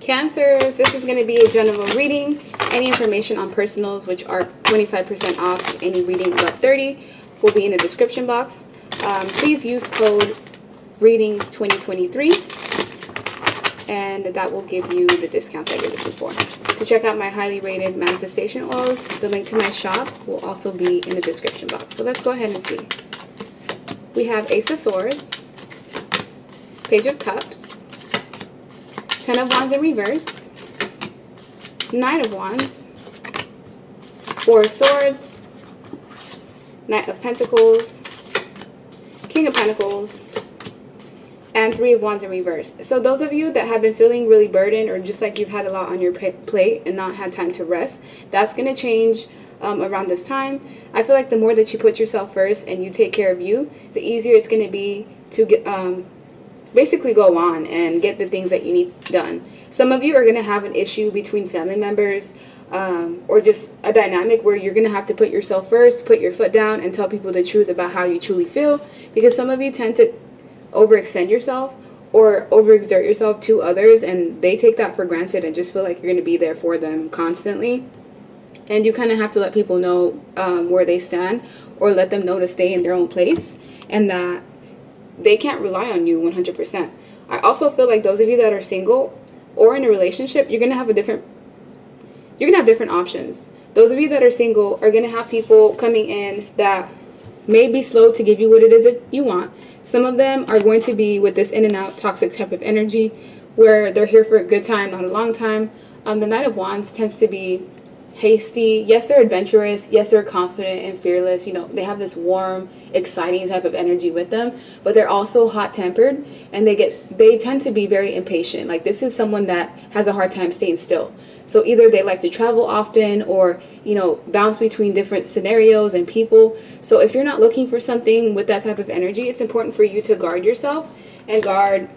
Cancers, this is going to be a general reading. Any information on personals, which are 25% off any reading above 30, will be in the description box. Please use code readings2023, and that will give you the discounts that you're looking for. To check out my highly rated manifestation oils, the link to my shop will also be in the description box. So let's go ahead and see. We have Ace of Swords, Page of Cups, 10 of Wands in reverse, Knight of Wands, 4 of Swords, Knight of Pentacles, King of Pentacles, and 3 of Wands in reverse. So those of you that have been feeling really burdened, or just like you've had a lot on your plate and not had time to rest, that's going to change around this time. I feel like the more that you put yourself first and you take care of you, the easier it's going to be to get basically go on and get the things that you need done. Some of you are going to have an issue between family members, or just a dynamic where you're going to have to put yourself first, put your foot down, and tell people the truth about how you truly feel, because some of you tend to overextend yourself or overexert yourself to others, and they take that for granted and just feel like you're going to be there for them constantly. And you kind of have to let people know where they stand, or let them know to stay in their own place, and that they can't rely on you 100%. I also feel like those of you that are single or in a relationship, you're going to have different options. Those of you that are single are going to have people coming in that may be slow to give you what it is that you want. Some of them are going to be with this in and out toxic type of energy where they're here for a good time, not a long time. The Knight of Wands tends to be hasty. Yes, they're adventurous. Yes, they're confident and fearless. You know, they have this warm, exciting type of energy with them, but they're also hot-tempered, and they tend to be very impatient. Like, this is someone that has a hard time staying still. So either they like to travel often, or, you know, bounce between different scenarios and people. So if you're not looking for something with that type of energy, it's important for you to guard yourself and guard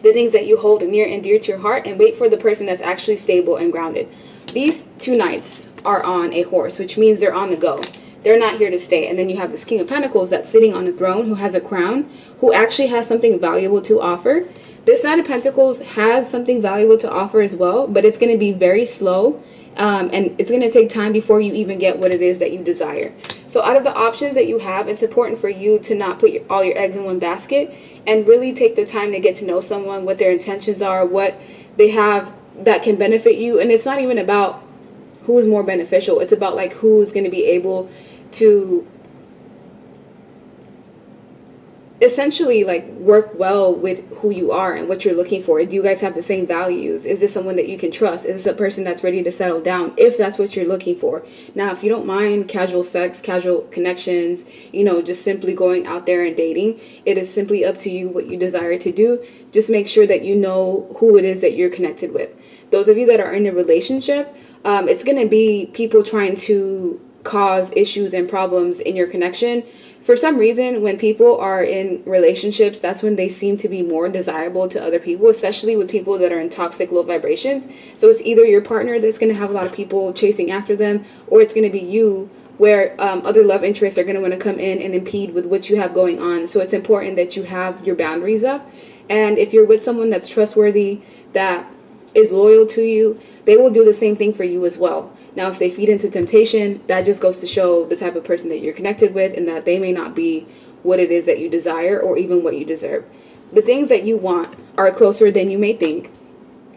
the things that you hold near and dear to your heart, and wait for the person that's actually stable and grounded. These two knights are on a horse, which means they're on the go. They're not here to stay. And then you have this King of Pentacles that's sitting on a throne, who has a crown, who actually has something valuable to offer. This Knight of Pentacles has something valuable to offer as well, but it's going to be very slow, and it's going to take time before you even get what it is that you desire. So out of the options that you have, it's important for you to not put all your eggs in one basket, and really take the time to get to know someone, what their intentions are, what they have that can benefit you. And it's not even about who's more beneficial. It's about like who's going to be able to essentially like work well with who you are and what you're looking for. Do you guys have the same values? Is this someone that you can trust? Is this a person that's ready to settle down, if that's what you're looking for? Now, if you don't mind casual sex, casual connections, you know, just simply going out there and dating, it is simply up to you what you desire to do. Just make sure that you know who it is that you're connected with. Those of you that are in a relationship, it's going to be people trying to cause issues and problems in your connection. For some reason, when people are in relationships, that's when they seem to be more desirable to other people, especially with people that are in toxic low vibrations. So it's either your partner that's going to have a lot of people chasing after them, or it's going to be you, where other love interests are going to want to come in and impede with what you have going on. So it's important that you have your boundaries up. And if you're with someone that's trustworthy, that is loyal to you, they will do the same thing for you as well. Now, if they feed into temptation, that just goes to show the type of person that you're connected with, and that they may not be what it is that you desire, or even what you deserve. The things that you want are closer than you may think.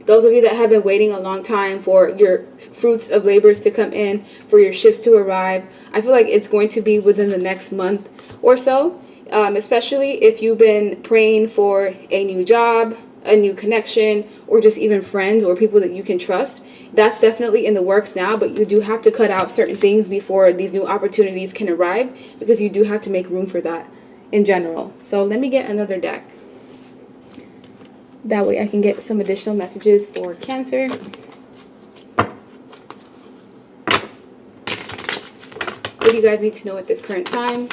Those of you that have been waiting a long time for your fruits of labors to come in, for your shifts to arrive, I feel like it's going to be within the next month or so, especially if you've been praying for a new job, a new connection, or just even friends or people that you can trust. That's definitely in the works now, but you do have to cut out certain things before these new opportunities can arrive, because you do have to make room for that in general. So let me get another deck. That way I can get some additional messages for Cancer. What do you guys need to know at this current time?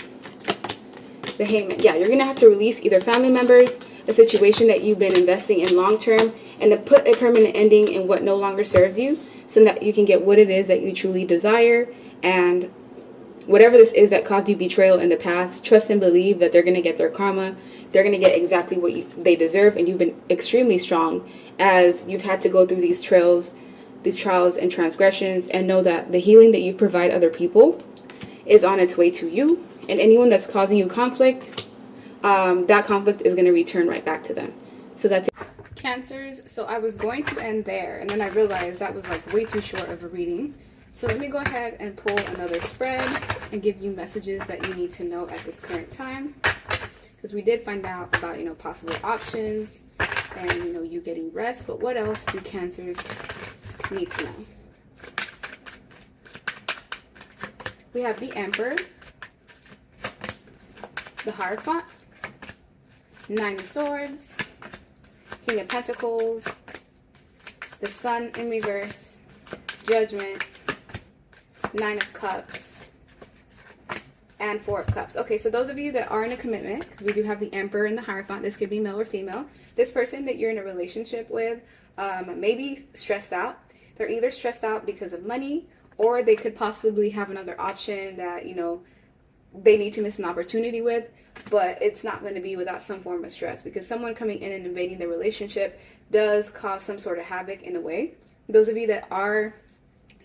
The Hangman. Yeah, you're going to have to release either family members, a situation that you've been investing in long term, and to put a permanent ending in what no longer serves you, so that you can get what it is that you truly desire. And whatever this is that caused you betrayal in the past, trust and believe that they're going to get their karma. They're going to get exactly what they deserve. And you've been extremely strong as you've had to go through these trials and transgressions, and know that the healing that you provide other people is on its way to you. And anyone that's causing you conflict, that conflict is going to return right back to them. So that's it. Cancers. So I was going to end there, and then I realized that was like way too short of a reading. So let me go ahead and pull another spread and give you messages that you need to know at this current time. Because we did find out about, possible options and, you getting rest. But what else do Cancers need to know? We have the Emperor, the Hierophant, Nine of Swords, King of Pentacles, the Sun in reverse, Judgment, Nine of Cups, and Four of Cups. Okay, so those of you that are in a commitment, because we do have the Emperor and the Hierophant, this could be male or female. This person that you're in a relationship with may be stressed out. They're either stressed out because of money, or they could possibly have another option that, they need to miss an opportunity with, but it's not going to be without some form of stress, because someone coming in and invading the relationship does cause some sort of havoc in a way. Those of you that are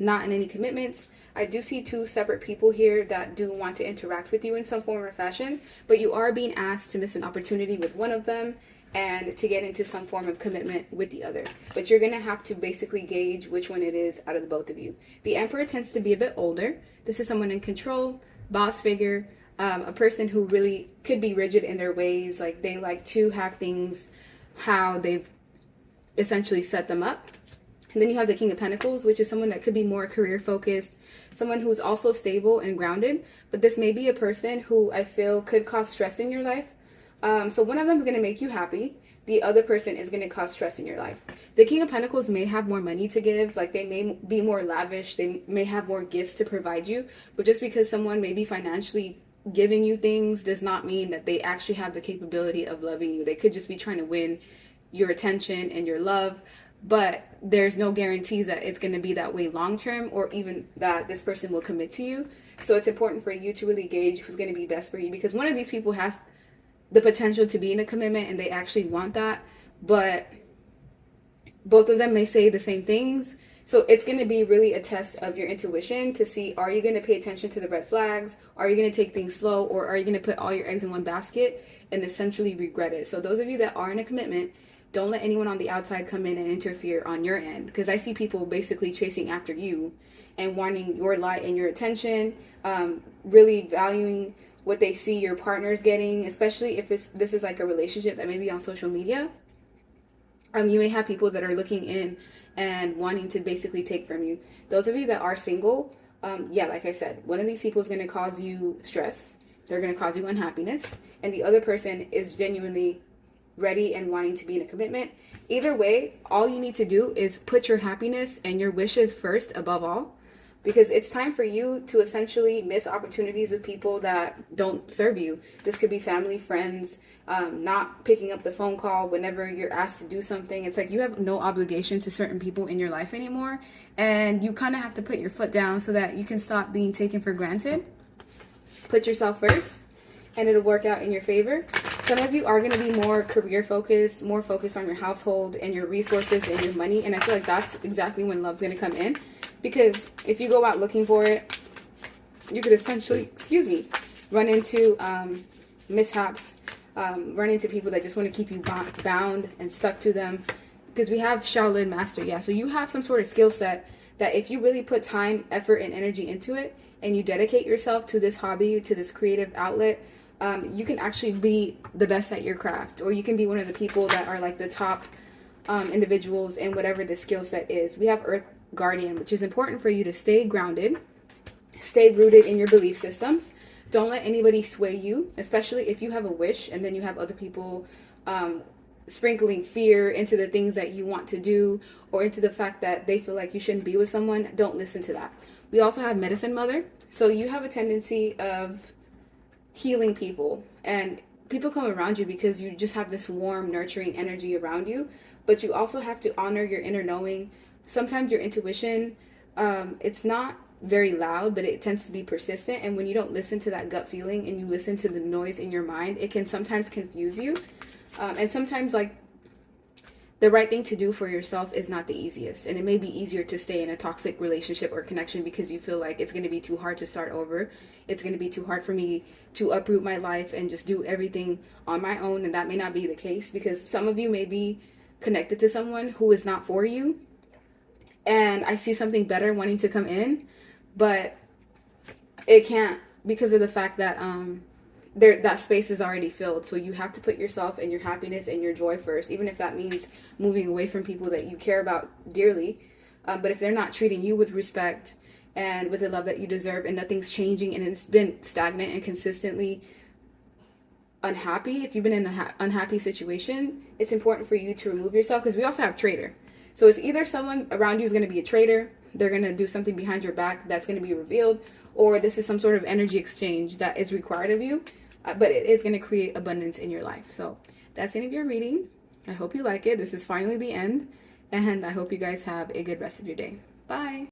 not in any commitments, I do see two separate people here that do want to interact with you in some form or fashion, but you are being asked to miss an opportunity with one of them and to get into some form of commitment with the other. But you're going to have to basically gauge which one it is out of the both of you. The Emperor tends to be a bit older. This is someone in control, boss figure, a person who really could be rigid in their ways. Like, they like to have things how they've essentially set them up. And then you have the King of Pentacles, which is someone that could be more career focused, someone who's also stable and grounded. But this may be a person who I feel could cause stress in your life. So one of them is going to make you happy. The other person is going to cause stress in your life. The King of Pentacles may have more money to give. Like, they may be more lavish. They may have more gifts to provide you. But just because someone may be financially giving you things does not mean that they actually have the capability of loving you. They could just be trying to win your attention and your love. But there's no guarantees that it's going to be that way long term, or even that this person will commit to you. So it's important for you to really gauge who's going to be best for you, because one of these people has the potential to be in a commitment and they actually want that, but both of them may say the same things. So it's going to be really a test of your intuition to see, are you going to pay attention to the red flags? Are you going to take things slow? Or are you going to put all your eggs in one basket and essentially regret it? So those of you that are in a commitment, don't let anyone on the outside come in and interfere on your end, because I see people basically chasing after you and wanting your light and your attention, really valuing what they see your partner's getting, especially if this is like a relationship that may be on social media. You may have people that are looking in and wanting to basically take from you. Those of you that are single, yeah, like I said, one of these people is going to cause you stress. They're going to cause you unhappiness. And the other person is genuinely ready and wanting to be in a commitment. Either way, all you need to do is put your happiness and your wishes first above all, because it's time for you to essentially miss opportunities with people that don't serve you. This could be family, friends, not picking up the phone call whenever you're asked to do something. It's like you have no obligation to certain people in your life anymore, and you kind of have to put your foot down so that you can stop being taken for granted. Put yourself first, and it'll work out in your favor. Some of you are going to be more career focused, more focused on your household and your resources and your money, and I feel like that's exactly when love's going to come in. Because if you go out looking for it, you could essentially, run into mishaps, run into people that just want to keep you bound and stuck to them. Because we have Shaolin Master, yeah. So you have some sort of skill set that if you really put time, effort, and energy into it, and you dedicate yourself to this hobby, to this creative outlet, you can actually be the best at your craft. Or you can be one of the people that are like the top individuals in whatever the skill set is. We have Earth Guardian, which is important for you to stay grounded, stay rooted in your belief systems. Don't let anybody sway you, especially if you have a wish and then you have other people sprinkling fear into the things that you want to do, or into the fact that they feel like you shouldn't be with someone. Don't listen to that. We also have Medicine Mother. So you have a tendency of healing people, and people come around you because you just have this warm, nurturing energy around you. But you also have to honor your inner knowing. Sometimes your intuition, it's not very loud, but it tends to be persistent. And when you don't listen to that gut feeling and you listen to the noise in your mind, it can sometimes confuse you. And sometimes, like, the right thing to do for yourself is not the easiest. And it may be easier to stay in a toxic relationship or connection because you feel like it's going to be too hard to start over. It's going to be too hard for me to uproot my life and just do everything on my own. And that may not be the case, because some of you may be connected to someone who is not for you. And I see something better wanting to come in, but it can't, because of the fact that that space is already filled. So you have to put yourself and your happiness and your joy first, even if that means moving away from people that you care about dearly. But if they're not treating you with respect and with the love that you deserve, and nothing's changing, and it's been stagnant and consistently unhappy, if you've been in an unhappy situation, it's important for you to remove yourself, because we also have traitor. So it's either someone around you is going to be a traitor, they're going to do something behind your back that's going to be revealed, or this is some sort of energy exchange that is required of you, but it is going to create abundance in your life. So that's the end of your reading. I hope you like it. This is finally the end, and I hope you guys have a good rest of your day. Bye.